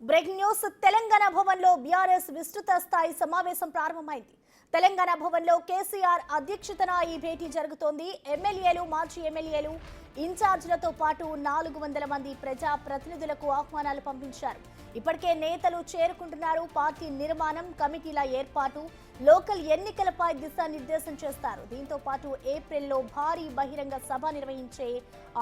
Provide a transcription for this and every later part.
Breaking news Telangana భవన్లో BRS విస్తృత స్థాయి సమావేశం ప్రారంభమైంది. తెలంగాణ భవన్లో కేసీఆర్ అధ్యక్షతన ఈ భేటీ జరుగుతోంది. ఎమ్మెల్యేలు, మాజీ ఎమ్మెల్యేలు, ఇన్ఛార్జీలతో పాటు 400 మంది ప్రజా ప్రతినిధులకు ఆహ్వానాలు పంపించారు. ఇప్పటికే నేతలు చేరుకుంటున్నారు. పార్టీ నిర్మాణం, కమిటీల ఏర్పాటు, లోకల్ ఎన్నికలపై దిశానిర్దేశం చేస్తారు. దీంతో పాటు ఏప్రిల్లో భారీ బహిరంగ సభ నిర్వహించే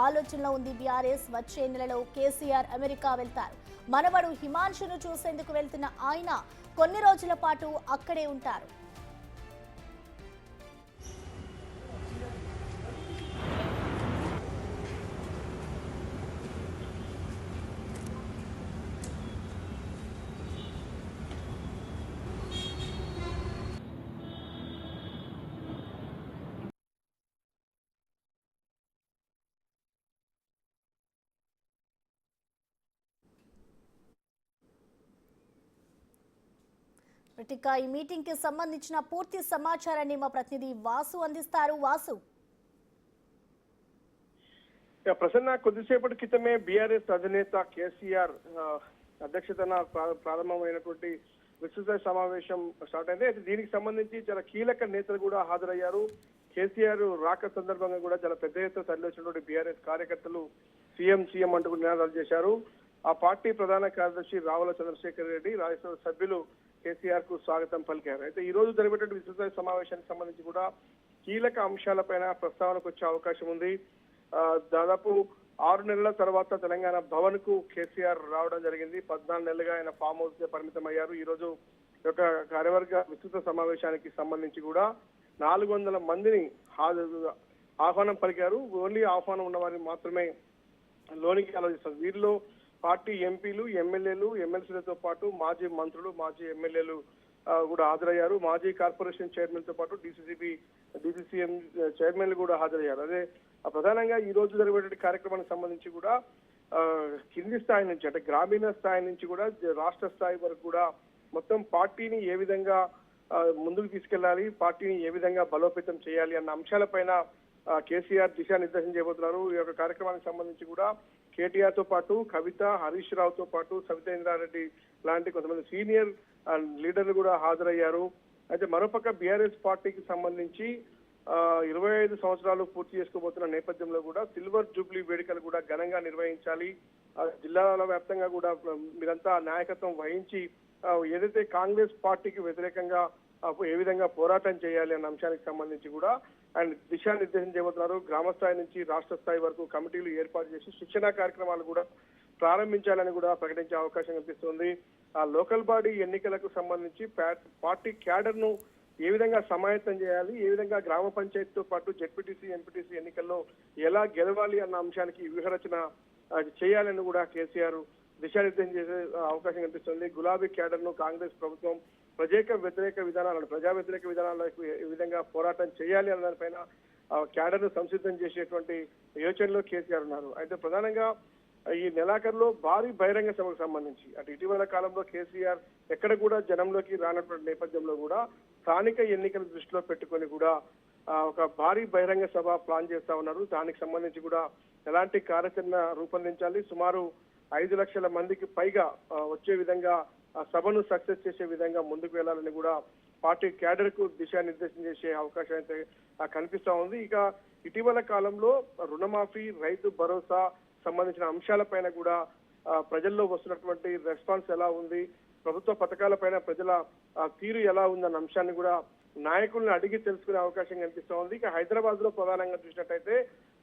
ఆలోచనలో ఉంది బీఆర్ఎస్. వచ్చే నెలలో కేసీఆర్ అమెరికా వెళ్తారు. మనవడు హిమాంశును చూసేందుకు వెళ్తున్న ఆయన కొన్ని రోజుల పాటు అక్కడే ఉంటారు. ఇక ఈ మీటింగ్ కి సంబంధించిన పూర్తి సమాచారాన్ని మా ప్రతినిధి వాసు అందిస్తారు. వాసు, ప్రసన్న, కొద్దిసేపటి క్రితమే బీఆర్ఎస్ అధినేత కేసీఆర్ అధ్యక్షతన ప్రారంభమైనటువంటి విస్తృత సమావేశం స్టార్ట్ అయింది. అయితే దీనికి సంబంధించి చాలా కీలక నేతలు కూడా హాజరయ్యారు. కేసీఆర్ రాక సందర్భంగా కూడా చాలా పెద్ద ఎత్తున తరలివచ్చినటువంటి బీఆర్ఎస్ కార్యకర్తలు సీఎం అంటూ నినాదాలు చేశారు. ఆ పార్టీ ప్రధాన కార్యదర్శి రావుల చంద్రశేఖర్ రెడ్డి, రాజ్యసభ సభ్యులు కేసీఆర్ కు స్వాగతం పలికారు. అయితే ఈ రోజు జరిగేటువంటి విస్తృత సమావేశానికి సంబంధించి కూడా కీలక అంశాలపైన ప్రస్తావనకు వచ్చే అవకాశం ఉంది. దాదాపు 6 నెలల తర్వాత తెలంగాణ భవన్ కు కేసీఆర్ రావడం జరిగింది. 14 నెలలుగా ఆయన ఫామ్ హౌస్ కే పరిమితం అయ్యారు. ఈ రోజు ఒక కార్యవర్గ విస్తృత సమావేశానికి సంబంధించి కూడా 400 మందిని ఆహ్వానం పలికారు. ఓన్లీ ఆహ్వానం ఉన్న వారిని మాత్రమే లోనికి ఆలోచిస్తారు. వీరిలో పార్టీ ఎంపీలు, ఎమ్మెల్యేలు, ఎమ్మెల్సీలతో పాటు మాజీ మంత్రులు, మాజీ ఎమ్మెల్యేలు కూడా హాజరయ్యారు. మాజీ కార్పొరేషన్ చైర్మన్ తో పాటు డిసిసిఎం చైర్మన్లు కూడా హాజరయ్యారు. అదే ప్రధానంగా ఈ రోజు జరిగే కార్యక్రమానికి సంబంధించి కూడా కింది స్థాయి నుంచి, అంటే గ్రామీణ స్థాయి నుంచి కూడా రాష్ట్ర స్థాయి వరకు కూడా మొత్తం పార్టీని ఏ విధంగా ముందుకు తీసుకెళ్లాలి, పార్టీని ఏ విధంగా బలోపేతం చేయాలి అన్న అంశాలపైన కేసీఆర్ దిశానిర్దేశం చేయబోతున్నారు. ఈ యొక్క కార్యక్రమానికి సంబంధించి కూడా కేటీఆర్ తో పాటు కవిత, హరీష్ రావుతో పాటు సవితేంద్రారెడ్డి లాంటి కొంతమంది సీనియర్ లీడర్లు కూడా హాజరయ్యారు. అయితే మరోపక్క బీఆర్ఎస్ పార్టీకి సంబంధించి 25 సంవత్సరాలు పూర్తి చేసుకోబోతున్న నేపథ్యంలో కూడా సిల్వర్ జూబ్లీ వేడుకలు కూడా ఘనంగా నిర్వహించాలి. జిల్లాల వ్యాప్తంగా కూడా మీరంతా నాయకత్వం వహించి ఏదైతే కాంగ్రెస్ పార్టీకి వ్యతిరేకంగా ఏ విధంగా పోరాటం చేయాలి అన్న అంశానికి సంబంధించి కూడా ఆయన దిశానిర్దేశం చేయబోతున్నారు. గ్రామ స్థాయి నుంచి రాష్ట్ర స్థాయి వరకు కమిటీలు ఏర్పాటు చేసి శిక్షణా కార్యక్రమాలు కూడా ప్రారంభించాలని కూడా ప్రకటించే అవకాశం కనిపిస్తుంది. ఆ లోకల్ బాడీ ఎన్నికలకు సంబంధించి పార్టీ క్యాడర్ ను ఏ విధంగా సమాయత్తం చేయాలి, ఏ విధంగా గ్రామ పంచాయతీతో పాటు జెడ్పీటీసీ, ఎంపీటీసీ ఎన్నికల్లో ఎలా గెలవాలి అన్న అంశానికి వ్యూహరచన చేయాలని కూడా కేసీఆర్ దిశానిర్దేశం చేసే అవకాశం కనిపిస్తుంది. గులాబీ క్యాడర్ ను కాంగ్రెస్ ప్రభుత్వం ప్రజా వ్యతిరేక విధానాలకు ఏ విధంగా పోరాటం చేయాలి అన్న దానిపైన క్యాడర్ ను సంసిద్ధం చేసేటువంటి యోచనలో కేసీఆర్ ఉన్నారు. అయితే ప్రధానంగా ఈ నెలాఖరులో భారీ బహిరంగ సభకు సంబంధించి అటు ఇటీవల కాలంలో కేసీఆర్ ఎక్కడ కూడా జనంలోకి రానటువంటి నేపథ్యంలో కూడా స్థానిక ఎన్నికల దృష్టిలో పెట్టుకొని కూడా ఒక భారీ బహిరంగ సభ ప్లాన్ చేస్తా ఉన్నారు. దానికి సంబంధించి కూడా ఎలాంటి కార్యాచరణ రూపొందించాలి, సుమారు 5 లక్షల మందికి పైగా వచ్చే విధంగా ఆ సభను సక్సెస్ చేసే విధంగా ముందుకు వెళ్లాలని కూడా పార్టీ క్యాడర్ కు దిశానిర్దేశం చేసే అవకాశం అయితే కనిపిస్తా ఉంది. ఇక ఇటీవల కాలంలో రుణమాఫీ, రైతు భరోసా సంబంధించిన అంశాలపైన కూడా ప్రజల్లో వస్తున్నటువంటి రెస్పాన్స్ ఎలా ఉంది, ప్రభుత్వ పథకాలపైన ప్రజల తీరు ఎలా ఉందన్న అంశాన్ని కూడా నాయకుల్ని అడిగి తెలుసుకునే అవకాశం కనిపిస్తా ఉంది. ఇక హైదరాబాద్ లో ప్రధానంగా చూసినట్టయితే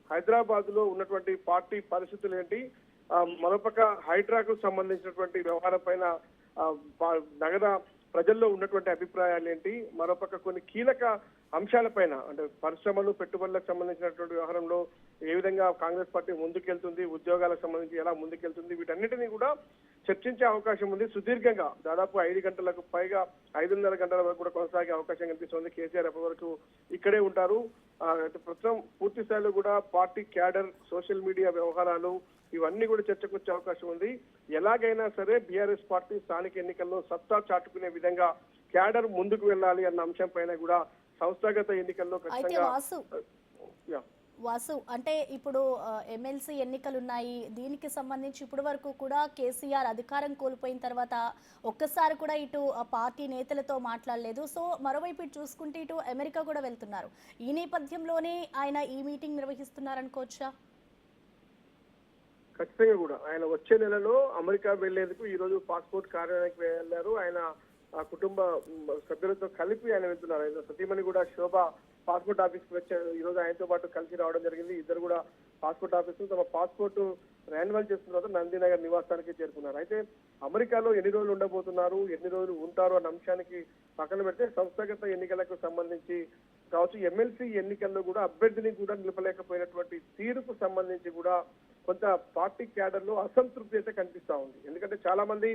హైదరాబాద్ లో ఉన్నటువంటి పార్టీ పరిస్థితులు ఏంటి, మరోపక్క హైడ్రాకు సంబంధించినటువంటి వ్యవహారం పైన నగద ప్రజల్లో ఉన్నటువంటి అభిప్రాయాలు ఏంటి, మరోపక్క కొన్ని కీలక అంశాలపైన అంటే పరిశ్రమలు, పెట్టుబడులకు సంబంధించినటువంటి వ్యవహారంలో ఏ విధంగా కాంగ్రెస్ పార్టీ ముందుకెళ్తుంది, ఉద్యోగాలకు సంబంధించి ఎలా ముందుకెళ్తుంది, వీటన్నిటినీ కూడా చర్చించే అవకాశం ఉంది. సుదీర్ఘంగా దాదాపు 5 గంటలకు పైగా 5.5 గంటల వరకు కూడా కొనసాగే అవకాశం కనిపిస్తుంది. కేసీఆర్ ఎప్పటి వరకు ఇక్కడే ఉంటారు. ప్రస్తుతం పూర్తి స్థాయిలో కూడా పార్టీ క్యాడర్, సోషల్ మీడియా వ్యవహారాలు ఇవన్నీ కూడా చర్చకు వచ్చే అవకాశం ఉంది. ఎలాగైనా సరే బీఆర్ఎస్ పార్టీ స్థానిక ఎన్నికల్లో సత్తా చాటుకునే విధంగా క్యాడర్ ముందుకు వెళ్ళాలి అన్న అంశం పైన కూడా సంస్థాగత ఎన్నికల్లో ఖచ్చితంగా వాసు, అంటే ఇప్పుడు ఎమ్మెల్సీ ఎన్నికలు ఉన్నాయి. దీనికి సంబంధించి ఇప్పటి వరకు కూడా కేసీఆర్ అధికారం కోల్పోయిన తర్వాత ఒక్కసారి కూడా ఇటు పార్టీ నేతలతో మాట్లాడలేదు. సో మరోవైపు ఇటు చూసుకుంటే ఇటు అమెరికా కూడా వెళ్తున్నారు. ఈ నేపథ్యంలోనే ఆయన ఈ మీటింగ్ నిర్వహిస్తున్నారనుకోవచ్చా? ఖచ్చితంగా కూడా ఆయన వచ్చే నెలలో అమెరికా వెళ్లేందుకు ఈ రోజు పాస్పోర్ట్ కార్యాలయానికి వెళ్లారు. ఆయన ఆ కుటుంబ సభ్యులతో కలిపి ఆయన వెళ్తున్నారు. ఆయన సతీమణి కూడా శోభ పాస్పోర్ట్ ఆఫీస్ కి వచ్చారు. ఈ రోజు ఆయనతో పాటు కలిసి రావడం జరిగింది. ఇద్దరు కూడా పాస్పోర్ట్ ఆఫీస్ తమ పాస్పోర్ట్ రెన్యువల్ చేస్తున్న తర్వాత నందినగర్ నివాసానికి చేరుకున్నారు. అయితే అమెరికాలో ఎన్ని రోజులు ఉండబోతున్నారు, ఎన్ని రోజులు ఉంటారు అన్న అంశానికి పక్కన పెడితే సంస్థాగత ఎన్నికలకు సంబంధించి కావచ్చు, ఎమ్మెల్సీ ఎన్నికల్లో కూడా అభ్యర్థిని కూడా నిలపలేకపోయినటువంటి తీరుకు సంబంధించి కూడా కొంత పార్టీ క్యాడర్ లో అసంతృప్తి అయితే కనిపిస్తా ఉంది. ఎందుకంటే చాలా మంది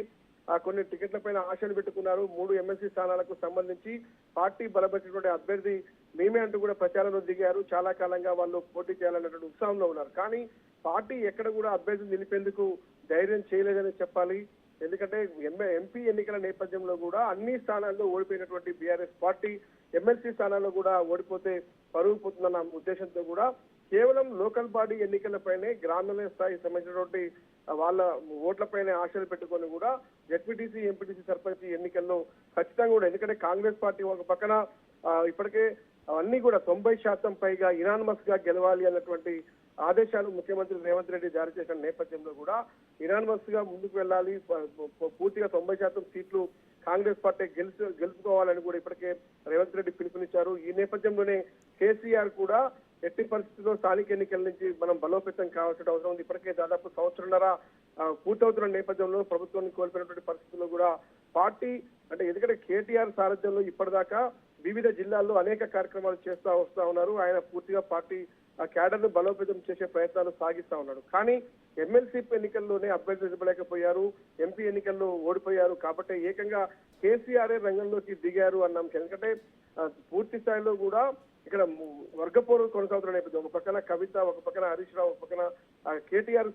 కొన్ని టికెట్ల పైన ఆశలు పెట్టుకున్నారు. 3 ఎమ్మెల్సీ స్థానాలకు సంబంధించి పార్టీ బలపరిచినటువంటి అభ్యర్థి మేమే అంటూ కూడా ప్రచారంలో దిగారు. చాలా కాలంగా వాళ్ళు పోటీ చేయాలన్నటువంటి ఉత్సాహంలో ఉన్నారు. కానీ పార్టీ ఎక్కడ కూడా అభ్యర్థిని నిలిపేందుకు ధైర్యం చేయలేదని చెప్పాలి. ఎందుకంటే ఎంపీ ఎన్నికల నేపథ్యంలో కూడా అన్ని స్థానాల్లో ఓడిపోయినటువంటి బీఆర్ఎస్ పార్టీ ఎమ్మెల్సీ స్థానాల్లో కూడా ఓడిపోతే పరుగు పోతుందన్న ఉద్దేశంతో కూడా కేవలం లోకల్ బాడీ ఎన్నికలపైనే గ్రామీణ స్థాయి సంబంధించినటువంటి వాళ్ళ ఓట్లపైనే ఆశలు పెట్టుకొని కూడా జెడ్పీటీసీ, ఎంపీటీసీ, సర్పంచ్ ఎన్నికల్లో ఖచ్చితంగా కూడా, ఎందుకంటే కాంగ్రెస్ పార్టీ ఒక పక్కన ఇప్పటికే అన్ని కూడా 90% పైగా ఇనానిమస్ గా గెలవాలి అన్నటువంటి ఆదేశాలు ముఖ్యమంత్రి రేవంత్ రెడ్డి జారీ చేసిన నేపథ్యంలో కూడా ఇనానిమస్ గా ముందుకు వెళ్ళాలి, పూర్తిగా 90% సీట్లు కాంగ్రెస్ పార్టీ గెలుచుకోవాలని కూడా ఇప్పటికే రేవంత్ రెడ్డి పిలుపునిచ్చారు. ఈ నేపథ్యంలోనే కేసీఆర్ కూడా ఎట్టి పరిస్థితుల్లో స్థానిక ఎన్నికల నుంచి మనం బలోపేతం కావాల్సిన అవసరం ఉంది. ఇప్పటికే దాదాపు 1.5 సంవత్సరాల పూర్తవుతున్న నేపథ్యంలో ప్రభుత్వాన్ని కోల్పోయినటువంటి పరిస్థితుల్లో కూడా పార్టీ అంటే, ఎందుకంటే కేటీఆర్ సారథ్యంలో ఇప్పటిదాకా వివిధ జిల్లాల్లో అనేక కార్యక్రమాలు వస్తా ఉన్నారు. ఆయన పూర్తిగా పార్టీ క్యాడర్ ను బలోపేతం చేసే ప్రయత్నాలు సాగిస్తా ఉన్నాడు. కానీ ఎమ్మెల్సీ ఎన్నికల్లోనే అభ్యర్థి నిలబడలేకపోయారు, ఎంపీ ఎన్నికల్లో ఓడిపోయారు. కాబట్టి ఏకంగా కేసీఆర్ రంగంలోకి దిగారు అన్నాం. ఎందుకంటే పూర్తి స్థాయిలో కూడా ఇక్కడ వర్గపోరు కొనసాగుతున్న నేపథ్యం, ఒక పక్కన కవిత, ఒక పక్కన హరీష్ రావు, ఒక పక్కన కేటీఆర్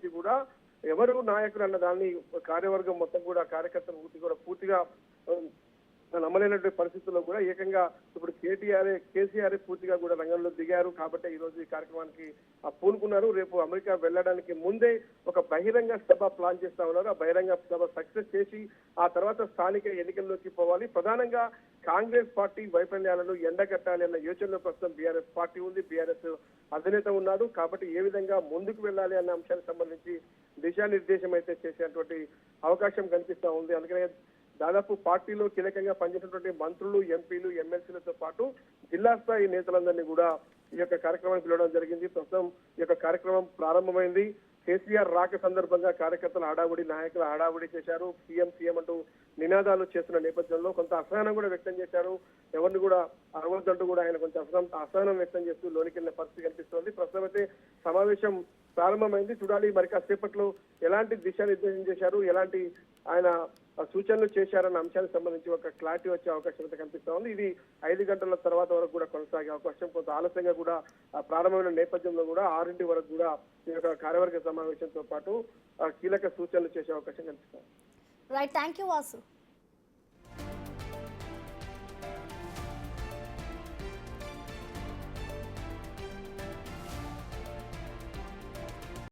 కి కూడా ఎవరు నాయకులు అన్న దాన్ని కార్యవర్గం మొత్తం కూడా కార్యకర్తలు పూర్తిగా నమ్మలేనటువంటి పరిస్థితుల్లో కూడా ఏకంగా ఇప్పుడు కేసీఆర్ పూర్తిగా కూడా రంగంలో దిగారు. కాబట్టి ఈ రోజు ఈ కార్యక్రమానికి పూనుకున్నారు. రేపు అమెరికా వెళ్ళడానికి ముందే ఒక బహిరంగ సభ ప్లాన్ చేస్తా ఉన్నారు. ఆ బహిరంగ సభ సక్సెస్ చేసి ఆ తర్వాత స్థానిక ఎన్నికల్లోకి పోవాలి. ప్రధానంగా కాంగ్రెస్ పార్టీ వైఫల్యాలను ఎండగట్టాలి అన్న యోచనలో ప్రస్తుతం బీఆర్ఎస్ పార్టీ ఉంది, బీఆర్ఎస్ అధినేత ఉన్నాడు. కాబట్టి ఏ విధంగా ముందుకు వెళ్ళాలి అన్న అంశానికి సంబంధించి దిశానిర్దేశం అయితే చేసేటువంటి అవకాశం కనిపిస్తా ఉంది. అందుకనే దాదాపు పార్టీలో కీలకంగా పనిచేసినటువంటి మంత్రులు, ఎంపీలు, ఎమ్మెల్సీలతో పాటు జిల్లా స్థాయి నేతలందరినీ కూడా ఈ యొక్క కార్యక్రమానికి పిలవడం జరిగింది. ప్రస్తుతం ఈ యొక్క కార్యక్రమం ప్రారంభమైంది. కేసీఆర్ రాక సందర్భంగా కార్యకర్తల హడావుడి, నాయకుల హడావుడి చేశారు. సీఎం అంటూ నినాదాలు చేస్తున్న నేపథ్యంలో కొంత అసహనం కూడా వ్యక్తం చేశారు. ఎవరిని కూడా అరవద్దంటూ కూడా ఆయన కొంచెం అసహనం వ్యక్తం చేస్తూ లోనికి వెళ్ళిన పరిస్థితి కనిపిస్తోంది. ప్రస్తుతం అయితే సమావేశం ప్రారంభమైంది. చూడాలి మరి కాసేపట్లో ఎలాంటి దిశానిర్దేశం చేశారు, ఎలాంటి ఆయన సూచనలు చేశారన్న అంశానికి సంబంధించి ఒక క్లారిటీ వచ్చే అవకాశం అయితే కనిపిస్తా ఉంది. ఇది 5 గంటల తర్వాత వరకు కూడా కొనసాగే అవకాశం, కొంత ఆలస్యంగా కూడా ప్రారంభమైన నేపథ్యంలో కూడా 6 వరకు కూడా ఈ యొక్క కార్యవర్గ సమావేశంతో పాటు కీలక సూచనలు చేసే అవకాశం కనిపిస్తుంది. Right, thank you Vasu.